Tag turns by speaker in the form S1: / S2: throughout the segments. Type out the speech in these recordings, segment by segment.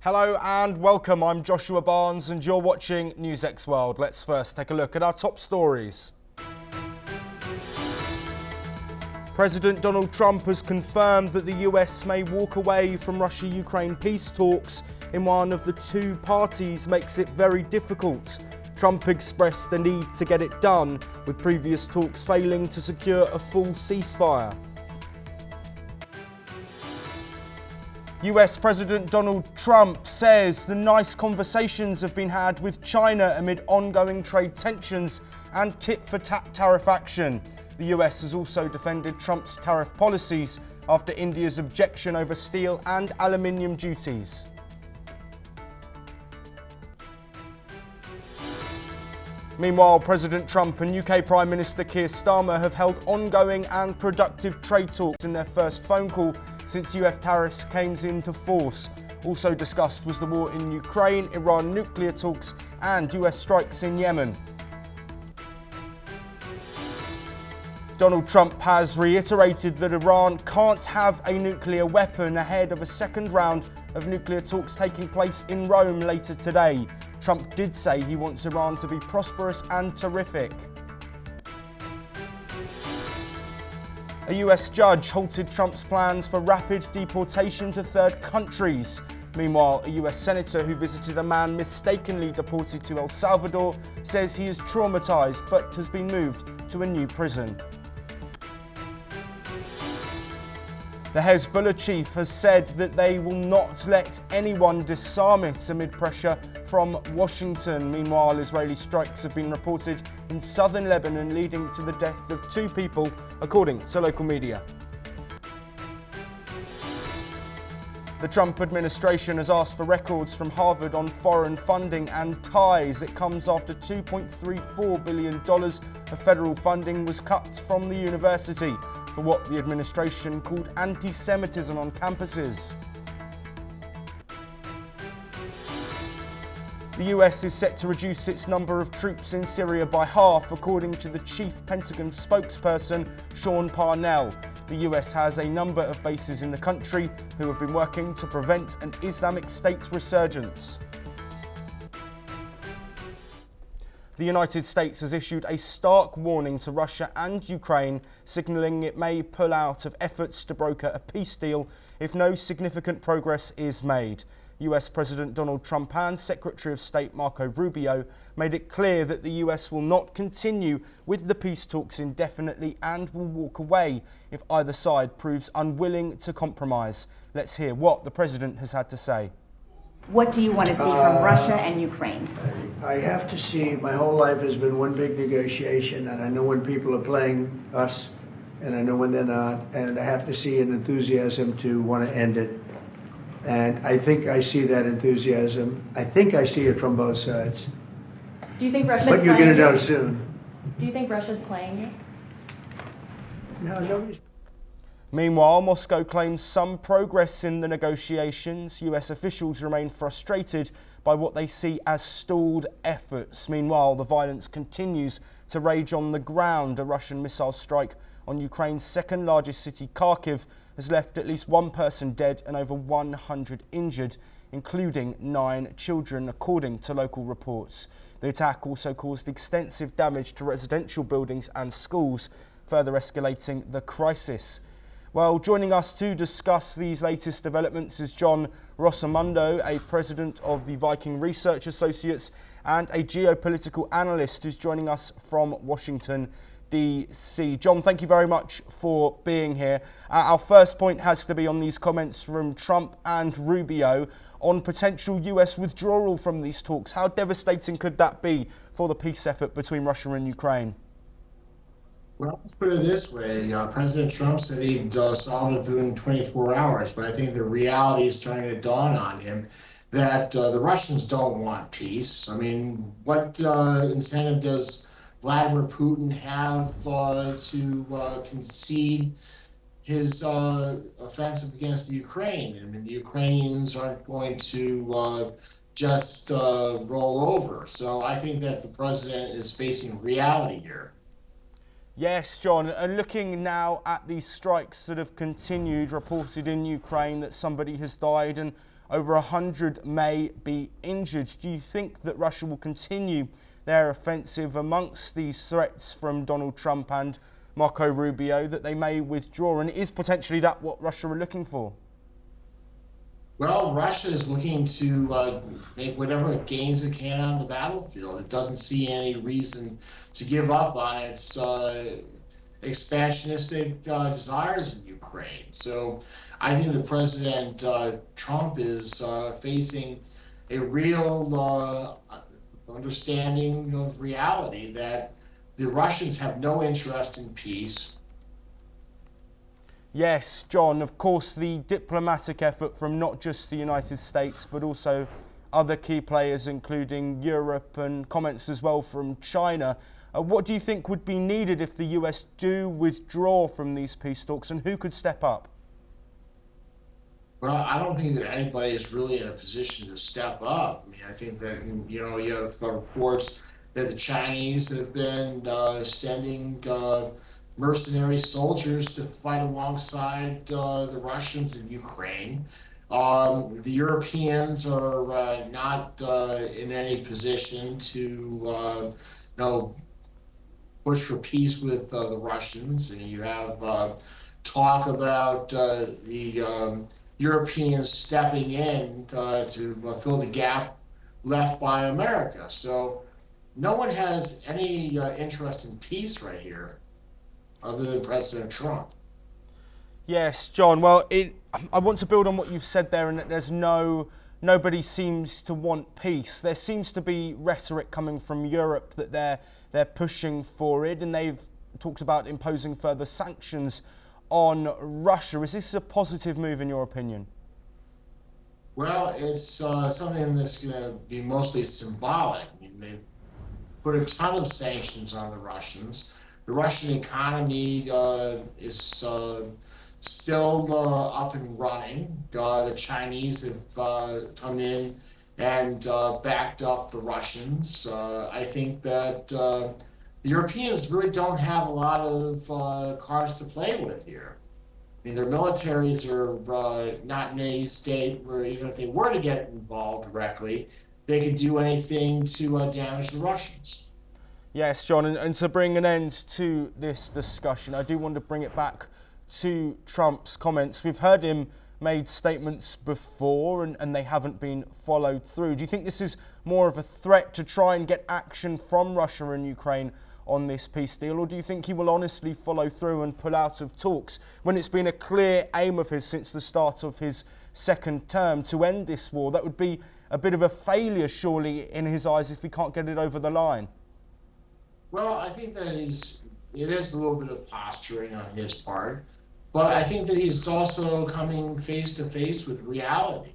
S1: Hello and welcome, I'm Joshua Barnes and you're watching NewsX World. Let's first take a look at our top stories. President Donald Trump has confirmed that the US may walk away from Russia-Ukraine peace talks in one of the two parties makes it very difficult. Trump expressed the need to get it done, with previous talks failing to secure a full ceasefire. US President Donald Trump says the nice conversations have been had with China amid ongoing trade tensions and tit-for-tat tariff action. The US has also defended Trump's tariff policies after India's objection over steel and aluminium duties. Meanwhile, President Trump and UK Prime Minister Keir Starmer have held ongoing and productive trade talks in their first phone call since US tariffs came into force. Also discussed was the war in Ukraine, Iran nuclear talks and US strikes in Yemen. Donald Trump has reiterated that Iran can't have a nuclear weapon ahead of a second round of nuclear talks taking place in Rome later today. Trump did say he wants Iran to be prosperous and terrific. A US judge halted Trump's plans for rapid deportation to third countries. Meanwhile, a US senator who visited a man mistakenly deported to El Salvador says he is traumatized but has been moved to a new prison. The Hezbollah chief has said that they will not let anyone disarm it amid pressure from Washington. Meanwhile, Israeli strikes have been reported in southern Lebanon, leading to the death of 2 people, according to local media. The Trump administration has asked for records from Harvard on foreign funding and ties. It comes after $2.34 billion of federal funding was cut from the university for what the administration called anti-Semitism on campuses. The US is set to reduce its number of troops in Syria by half, according to the chief Pentagon spokesperson, Sean Parnell. The US has a number of bases in the country who have been working to prevent an Islamic State resurgence. The United States has issued a stark warning to Russia and Ukraine, signalling it may pull out of efforts to broker a peace deal if no significant progress is made. US President Donald Trump and Secretary of State Marco Rubio made it clear that the US will not continue with the peace talks indefinitely and will walk away if either side proves unwilling to compromise. Let's hear what the president has had to say.
S2: What do you want to see from Russia and Ukraine?
S3: I have to see, my whole life has been one big negotiation, and I know when people are playing us, and I know when they're not, and I have to see an enthusiasm to want to end it. And I think I see that enthusiasm. I think I see it from both sides.
S2: Do you think Russia's
S3: But you're going to know soon.
S2: Do you think Russia's playing you?
S3: No, nobody's.
S1: Meanwhile, Moscow claims some progress in the negotiations. US officials remain frustrated by what they see as stalled efforts. Meanwhile, the violence continues to rage on the ground. A Russian missile strike on Ukraine's second largest city, Kharkiv, has left at least 1 person dead and over 100 injured, including 9 children, according to local reports. The attack also caused extensive damage to residential buildings and schools, further escalating the crisis. Well, joining us to discuss these latest developments is John Rosamundo, a president of the Viking Research Associates and a geopolitical analyst who's joining us from Washington, DC. John, thank you very much for being here. Our first point has to be on these comments from Trump and Rubio on potential US withdrawal from these talks. How devastating could that be for the peace effort between Russia and Ukraine?
S4: Well, let's put it this way. President Trump said he'd solve it within 24 hours, but I think the reality is starting to dawn on him that the Russians don't want peace. I mean, what incentive does Vladimir Putin have to concede his offensive against the Ukraine? I mean, the Ukrainians aren't going to just roll over. So I think that the president is facing reality here.
S1: Yes, John, and looking now at these strikes that have continued, reported in Ukraine that somebody has died and Over 100 may be injured. Do you think that Russia will continue their offensive amongst these threats from Donald Trump and Marco Rubio that they may withdraw? And is potentially that what Russia are looking for?
S4: Well, Russia is looking to make whatever gains it can on the battlefield. It doesn't see any reason to give up on its expansionistic desires in Ukraine. So I think that President Trump is facing a real understanding of reality that the Russians have no interest in peace.
S1: Yes, John, of course, the diplomatic effort from not just the United States, but also other key players, including Europe, and comments as well from China. What do you think would be needed if the US do withdraw from these peace talks, and who could step up?
S4: Well, I don't think that anybody is really in a position to step up. I mean, I think that, you have reports that the Chinese have been sending mercenary soldiers to fight alongside the Russians in Ukraine. The Europeans are not in any position to, push for peace with the Russians. And you have talk about the Europeans stepping in to fill the gap left by America. So no one has any interest in peace right here other than President Trump.
S1: Yes, John. Well, I want to build on what you've said there, and that there's nobody seems to want peace. There seems to be rhetoric coming from Europe that they're pushing for it, and they've talked about imposing further sanctions on Russia. Is this a positive move in your opinion?
S4: Well, it's something that's going to be mostly symbolic. I mean, they put a ton of sanctions on the Russians. The Russian economy is still up and running. The Chinese have come in and backed up the Russians. I think that the Europeans really don't have a lot of cards to play with here. I mean, their militaries are not in any state where even if they were to get involved directly, they could do anything to damage the Russians.
S1: Yes, John, and to bring an end to this discussion, I do want to bring it back to Trump's comments. We've heard him made statements before and they haven't been followed through. Do you think this is more of a threat to try and get action from Russia and Ukraine on this peace deal, or do you think he will honestly follow through and pull out of talks when it's been a clear aim of his since the start of his second term to end this war? That would be a bit of a failure, surely, in his eyes, if he can't get it over the line.
S4: Well, I think that it is a little bit of posturing on his part, but I think that he's also coming face to face with reality.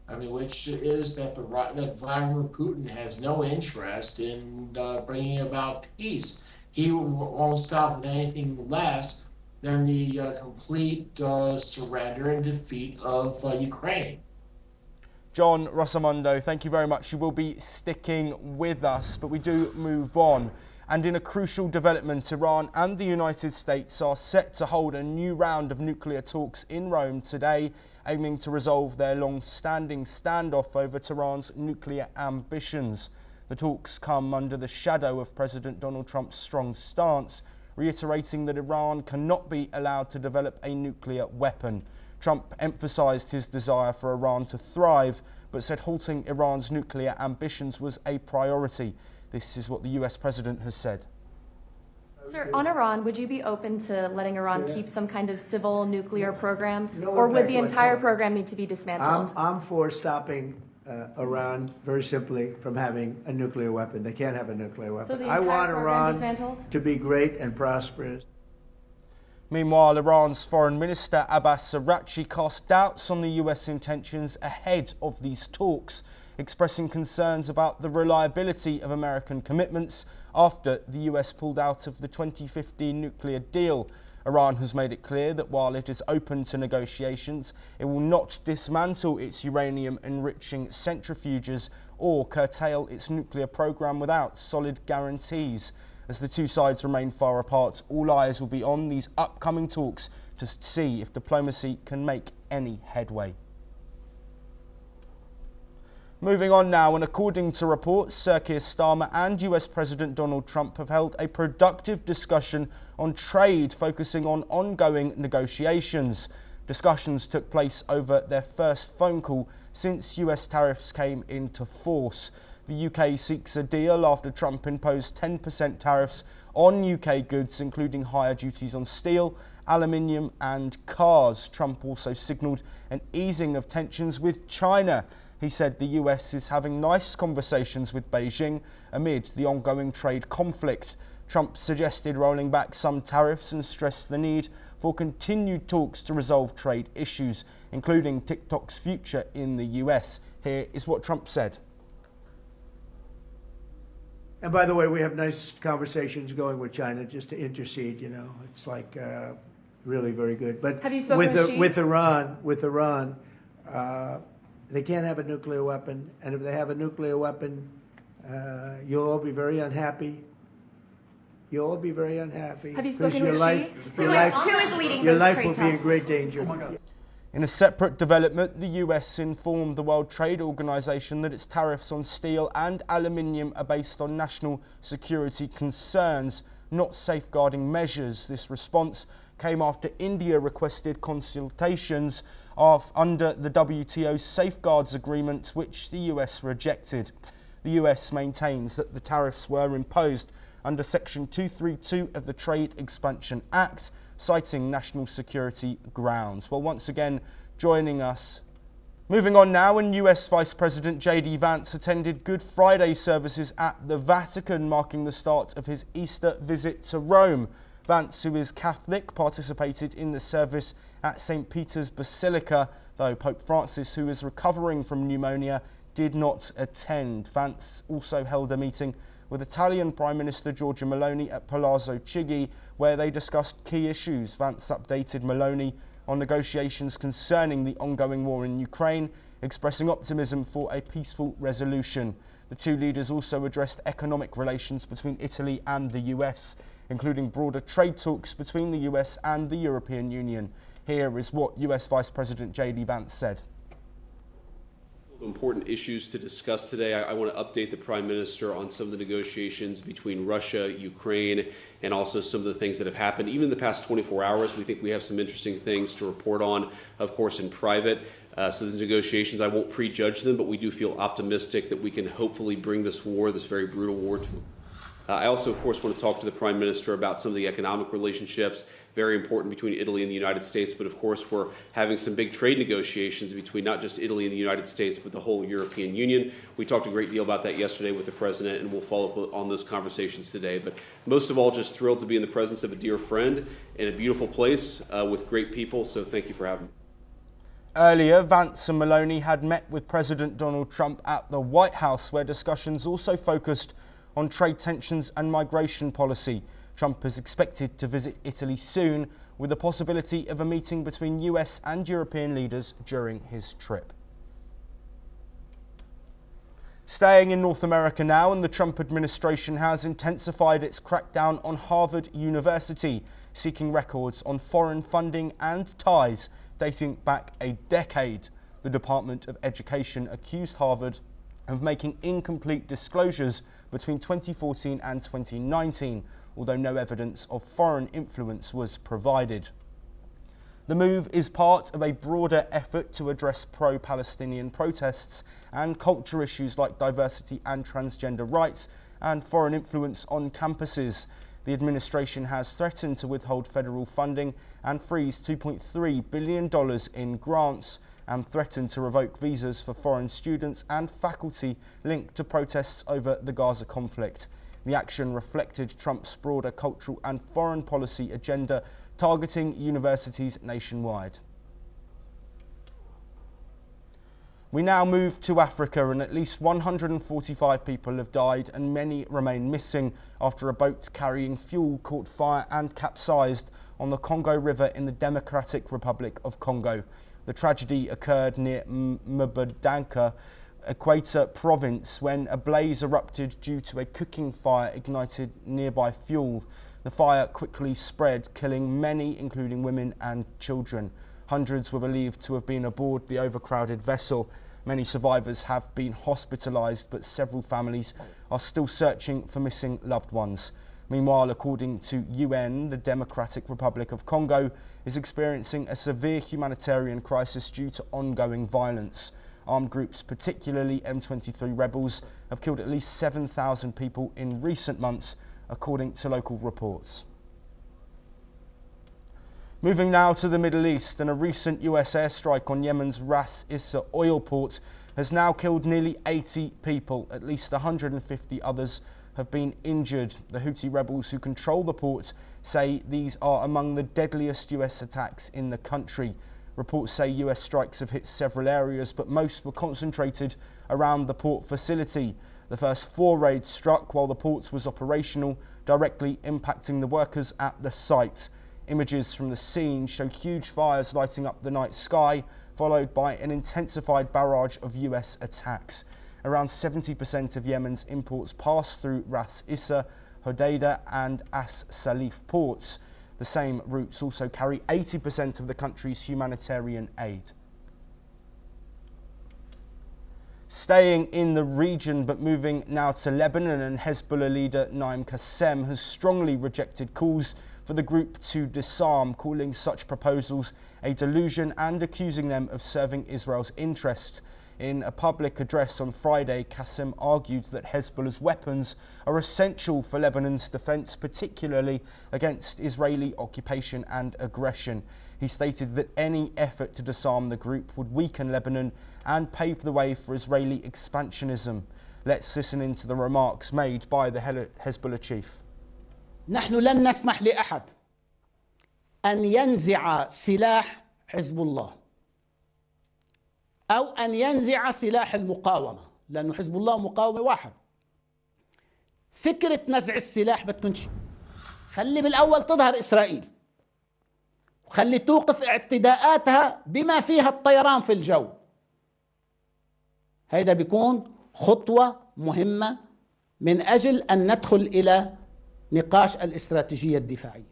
S4: I mean, which is that that Vladimir Putin has no interest in bringing about peace. He won't stop with anything less than the complete surrender and defeat of Ukraine.
S1: John Rosamondo, thank you very much. You will be sticking with us, but we do move on. And in a crucial development, Iran and the United States are set to hold a new round of nuclear talks in Rome today, aiming to resolve their long-standing standoff over Tehran's nuclear ambitions. The talks come under the shadow of President Donald Trump's strong stance, reiterating that Iran cannot be allowed to develop a nuclear weapon. Trump emphasised his desire for Iran to thrive, but said halting Iran's nuclear ambitions was a priority. This is what the US president has said.
S5: Sir, on Iran, would you be open to letting Iran keep some kind of civil nuclear program, or would the entire program need to be dismantled?
S3: I'm for stopping Iran, very simply, from having a nuclear weapon. They can't have a nuclear weapon.
S5: So the
S3: I
S5: entire
S3: want
S5: program
S3: Iran
S5: dismantled?
S3: to be great and prosperous.
S1: Meanwhile, Iran's Foreign Minister Abbas Araghchi cast doubts on the US intentions ahead of these talks, expressing concerns about the reliability of American commitments after the US pulled out of the 2015 nuclear deal. Iran has made it clear that while it is open to negotiations, it will not dismantle its uranium-enriching centrifuges or curtail its nuclear program without solid guarantees. As the two sides remain far apart, all eyes will be on these upcoming talks to see if diplomacy can make any headway. Moving on now, and according to reports, Sir Keir Starmer and US President Donald Trump have held a productive discussion on trade, focusing on ongoing negotiations. Discussions took place over their first phone call since US tariffs came into force. The UK seeks a deal after Trump imposed 10% tariffs on UK goods, including higher duties on steel, aluminium and cars. Trump also signalled an easing of tensions with China. He said the US is having nice conversations with Beijing amid the ongoing trade conflict. Trump suggested rolling back some tariffs and stressed the need for continued talks to resolve trade issues, including TikTok's future in the US. Here is what Trump said.
S3: And by the way, we have nice conversations going with China just to intercede, you know. It's like really very good. But
S5: Have you spoken
S3: with Iran, they can't have a nuclear weapon. And if they have a nuclear weapon, you'll all be very unhappy. You'll all be very unhappy.
S5: Have you spoken with
S3: life,
S5: Xi?
S3: your
S5: Who
S3: life,
S5: is leading
S3: your
S5: those
S3: life
S5: trade
S3: will be in
S5: talks?
S3: great danger.
S1: In a separate development, the US informed the World Trade Organization that its tariffs on steel and aluminium are based on national security concerns, not safeguarding measures. This response came after India requested consultations under the WTO's safeguards agreement, which the US rejected. The US maintains that the tariffs were imposed under Section 232 of the Trade Expansion Act, citing national security grounds. Well, once again, joining us. Moving on now, and US Vice President J.D. Vance attended Good Friday services at the Vatican, marking the start of his Easter visit to Rome. Vance, who is Catholic, participated in the service at St. Peter's Basilica, though Pope Francis, who is recovering from pneumonia, did not attend. Vance also held a meeting with Italian Prime Minister Giorgia Meloni at Palazzo Chigi, where they discussed key issues. Vance updated Meloni on negotiations concerning the ongoing war in Ukraine, expressing optimism for a peaceful resolution. The two leaders also addressed economic relations between Italy and the US, including broader trade talks between the US and the European Union. Here is what US Vice President J.D. Vance said.
S6: Important issues to discuss today. I want to update the Prime Minister on some of the negotiations between Russia, Ukraine, and also some of the things that have happened. Even in the past 24 hours, we think we have some interesting things to report on, of course, in private. So these negotiations, I won't prejudge them, but we do feel optimistic that we can hopefully bring this war, this very brutal war, to I also, of course, want to talk to the Prime Minister about some of the economic relationships, very important between Italy and the United States. But of course, we're having some big trade negotiations between not just Italy and the United States, but the whole European Union. We talked a great deal about that yesterday with the President, and we'll follow up on those conversations today. But most of all, just thrilled to be in the presence of a dear friend in a beautiful place with great people. So thank you for having me.
S1: Earlier, Vance and Meloni had met with President Donald Trump at the White House, where discussions also focused on trade tensions and migration policy. Trump is expected to visit Italy soon, with the possibility of a meeting between US and European leaders during his trip. Staying in North America now, and the Trump administration has intensified its crackdown on Harvard University, seeking records on foreign funding and ties dating back a decade. The Department of Education accused Harvard of making incomplete disclosures between 2014 and 2019, although no evidence of foreign influence was provided. The move is part of a broader effort to address pro-Palestinian protests and culture issues like diversity and transgender rights and foreign influence on campuses. The administration has threatened to withhold federal funding and freeze $2.3 billion in grants, and threatened to revoke visas for foreign students and faculty linked to protests over the Gaza conflict. The action reflected Trump's broader cultural and foreign policy agenda targeting universities nationwide. We now move to Africa, and at least 145 people have died and many remain missing after a boat carrying fuel caught fire and capsized on the Congo River in the Democratic Republic of Congo. The tragedy occurred near Mbadanka, Equator Province, when a blaze erupted due to a cooking fire ignited nearby fuel. The fire quickly spread, killing many, including women and children. Hundreds were believed to have been aboard the overcrowded vessel. Many survivors have been hospitalised, but several families are still searching for missing loved ones. Meanwhile, according to UN, the Democratic Republic of Congo is experiencing a severe humanitarian crisis due to ongoing violence. Armed groups, particularly M23 rebels, have killed at least 7,000 people in recent months, according to local reports. Moving now to the Middle East, and a recent US airstrike on Yemen's Ras Issa oil port has now killed nearly 80 people. At least 150 others have been injured. The Houthi rebels who control the port say these are among the deadliest US attacks in the country. Reports say US strikes have hit several areas, but most were concentrated around the port facility. The first 4 raids struck while the port was operational, directly impacting the workers at the site. Images from the scene show huge fires lighting up the night sky, followed by an intensified barrage of US attacks. Around 70% of Yemen's imports pass through Ras Issa, Hodeidah and As Salif ports. The same routes also carry 80% of the country's humanitarian aid. Staying in the region but moving now to Lebanon, and Hezbollah leader Naim Qassem has strongly rejected calls for the group to disarm, calling such proposals a delusion and accusing them of serving Israel's interest. In a public address on Friday, Qassem argued that Hezbollah's weapons are essential for Lebanon's defence, particularly against Israeli occupation and aggression. He stated that any effort to disarm the group would weaken Lebanon and pave the way for Israeli expansionism. Let's listen into the remarks made by the Hezbollah chief.
S7: نحن لن نسمح لأحد أن ينزع سلاح حزب الله أو أن ينزع سلاح المقاومة، لأنه حزب الله مقاومة واحد. فكرة نزع السلاح بتكونش، خلي بالأول تظهر إسرائيل وخلي توقف اعتداءاتها بما فيها الطيران في الجو. هيدا بيكون خطوة مهمة من أجل أن ندخل إلى نقاش الاستراتيجية الدفاعية.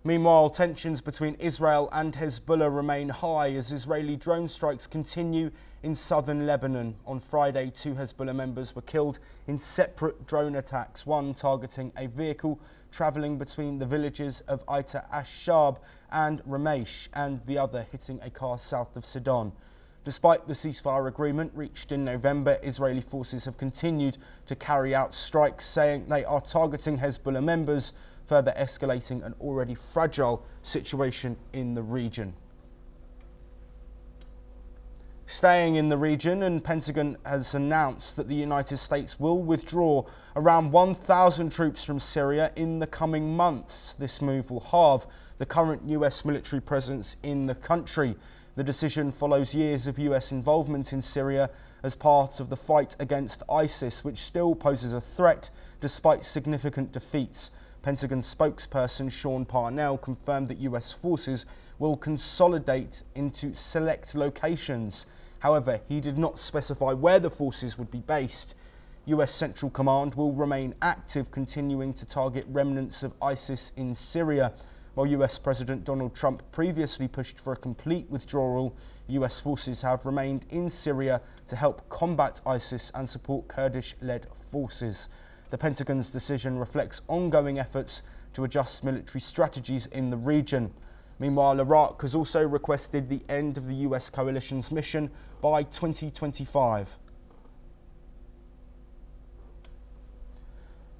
S1: Meanwhile, tensions between Israel and Hezbollah remain high as Israeli drone strikes continue in southern Lebanon. On Friday, 2 Hezbollah members were killed in separate drone attacks, one targeting a vehicle travelling between the villages of Aita Ash-Shab and Ramesh, and the other hitting a car south of Sidon. Despite the ceasefire agreement reached in November, Israeli forces have continued to carry out strikes, saying they are targeting Hezbollah members, further escalating an already fragile situation in the region. Staying in the region, and Pentagon has announced that the United States will withdraw around 1,000 troops from Syria in the coming months. This move will halve the current US military presence in the country. The decision follows years of US involvement in Syria as part of the fight against ISIS, which still poses a threat despite significant defeats. Pentagon spokesperson Sean Parnell confirmed that US forces will consolidate into select locations. However, he did not specify where the forces would be based. US Central Command will remain active, continuing to target remnants of ISIS in Syria. While US President Donald Trump previously pushed for a complete withdrawal, US forces have remained in Syria to help combat ISIS and support Kurdish-led forces. The Pentagon's decision reflects ongoing efforts to adjust military strategies in the region. Meanwhile, Iraq has also requested the end of the US coalition's mission by 2025.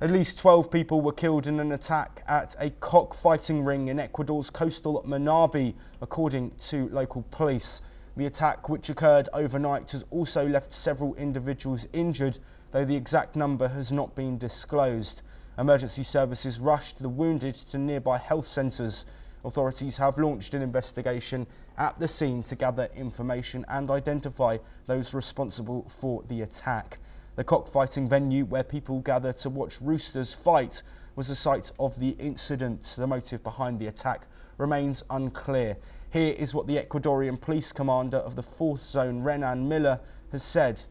S1: At least 12 people were killed in an attack at a cockfighting ring in Ecuador's coastal Manabí, according to local police. The attack, which occurred overnight, has also left several individuals injured, though the exact number has not been disclosed. Emergency services rushed the wounded to nearby health centres. Authorities have launched an investigation at the scene to gather information and identify those responsible for the attack. The cockfighting venue, where people gather to watch roosters fight, was the site of the incident. The motive behind the attack remains unclear. Here is what the Ecuadorian police commander of the 4th Zone, Renan Miller, has said.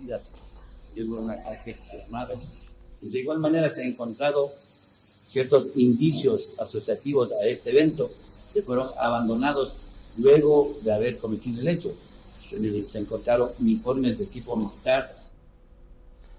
S8: De igual manera se han encontrado ciertos indicios asociativos a este evento que fueron abandonados luego de haber cometido el hecho. se encontraron uniformes de equipo militar.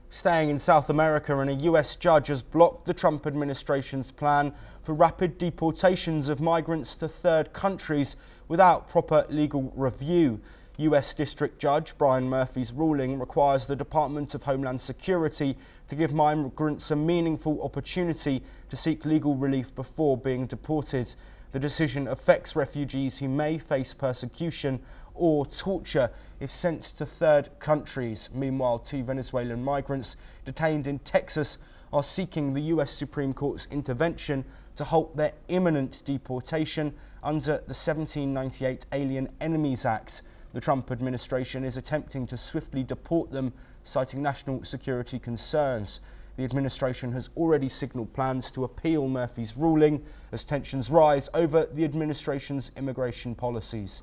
S1: Staying in South America, and a US judge has blocked the Trump administration's plan for rapid deportations of migrants to third countries without proper legal review. US District Judge Brian Murphy's ruling requires the Department of Homeland Security to give migrants a meaningful opportunity to seek legal relief before being deported. The decision affects refugees who may face persecution or torture if sent to third countries. Meanwhile, 2 Venezuelan migrants detained in Texas are seeking the US Supreme Court's intervention to halt their imminent deportation under the 1798 Alien Enemies Act. The Trump administration is attempting to swiftly deport them, citing national security concerns. The administration has already signalled plans to appeal Murphy's ruling as tensions rise over the administration's immigration policies.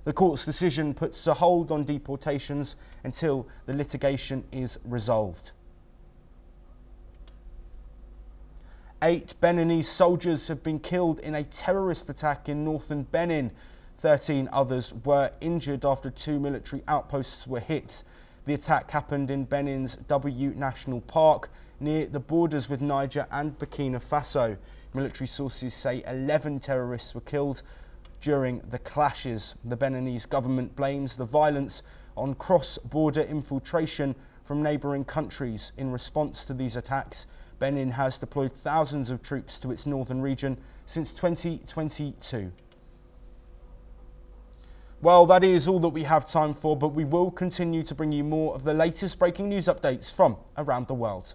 S1: The court's decision puts a hold on deportations until the litigation is resolved. 8 Beninese soldiers have been killed in a terrorist attack in northern Benin. 13 others were injured after 2 military outposts were hit. The attack happened in Benin's W National Park, near the borders with Niger and Burkina Faso. Military sources say 11 terrorists were killed during the clashes. The Beninese government blames the violence on cross-border infiltration from neighbouring countries. In response to these attacks, Benin has deployed thousands of troops to its northern region since 2022. Well, that is all that we have time for, but we will continue to bring you more of the latest breaking news updates from around the world.